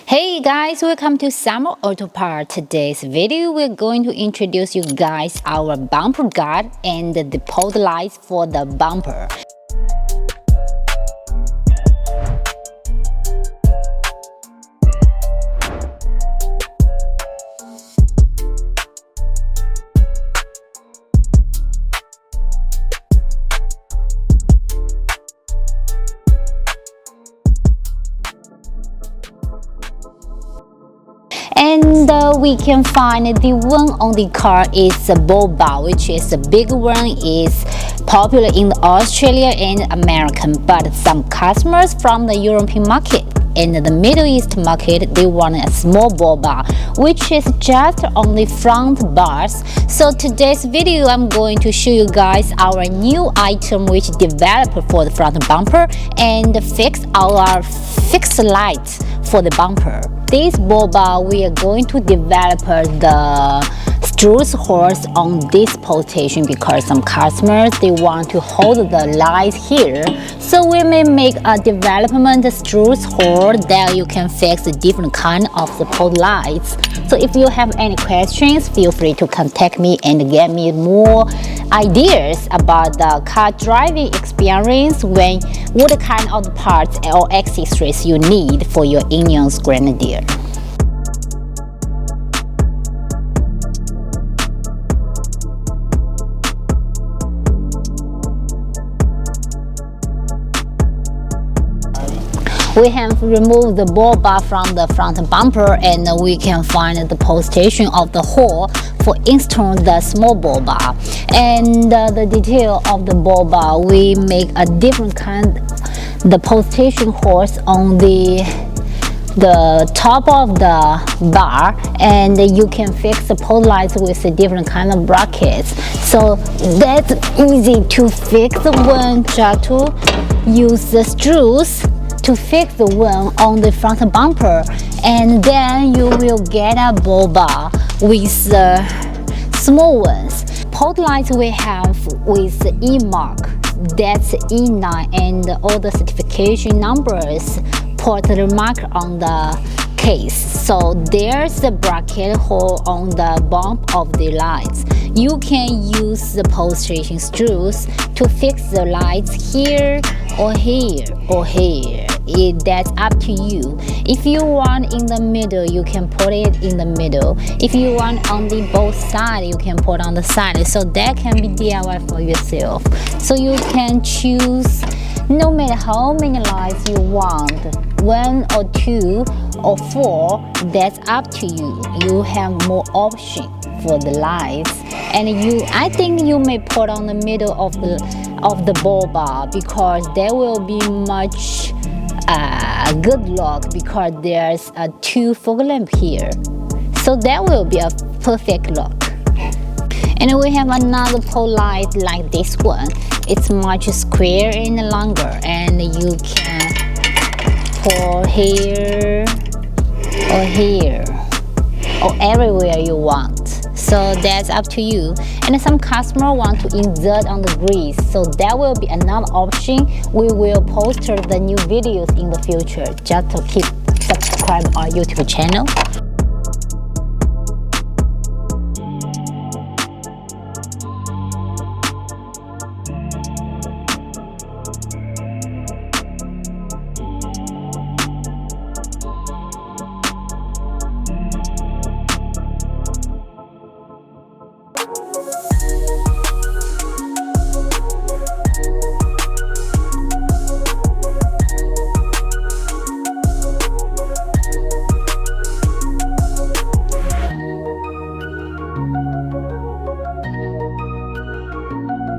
Hey guys, welcome to Summer Auto Part. Today's video we're going to introduce you guys our bumper guard and the pod lights for the bumper. And we can find the one on the car is a boba, which is a big one, is popular in Australia and American, but some customers from the European market and the Middle East market, they want a small boba, which is just on the front bars. So today's video I'm going to show you guys our new item which developed for the front bumper and fix our fixed lights for the bumper. This boba we are going to develop the screws holes on this position because some customers they want to hold the lights here. So we may make a development screws hole that you can fix a different kind of the pod lights. So if you have any questions, feel free to contact me and get me more ideas about the car driving experience when what kind of parts or accessories you need for your Ineos Grenadier. We have removed the ball bar from the front bumper and we can find the position of the hole for installing the small ball bar. And the detail of the ball bar, we make a different kind the position holes on the top of the bar, and you can fix the pod lights with a different kind of brackets. So that's easy to fix when just to use the screws to fix the one on the front bumper, and then you will get a ball bar with small ones. Pod lights we have with E mark, that's E9, and all the certification numbers put the mark on the case. So there's the bracket hole on the bump of the lights. You can use the position screws to fix the lights here or here or here. That's up to you. If you want in the middle, you can put it in the middle. If you want on the both sides, you can put on the side. So that can be DIY for yourself. So you can choose no matter how many lights you want, 1 or 2 or 4, that's up to you. You have more option for the lights, and I think you may put on the middle of the ball bar because there will be much good look because there's a 2 fog lamp here, so that will be a perfect look. And we have another pole light like this one. It's much square and longer, and you can pour here or here or everywhere you want. So that's up to you. And some customer want to insert on the grease, so that will be another option. We will post the new videos in the future. Just to keep subscribe our YouTube channel.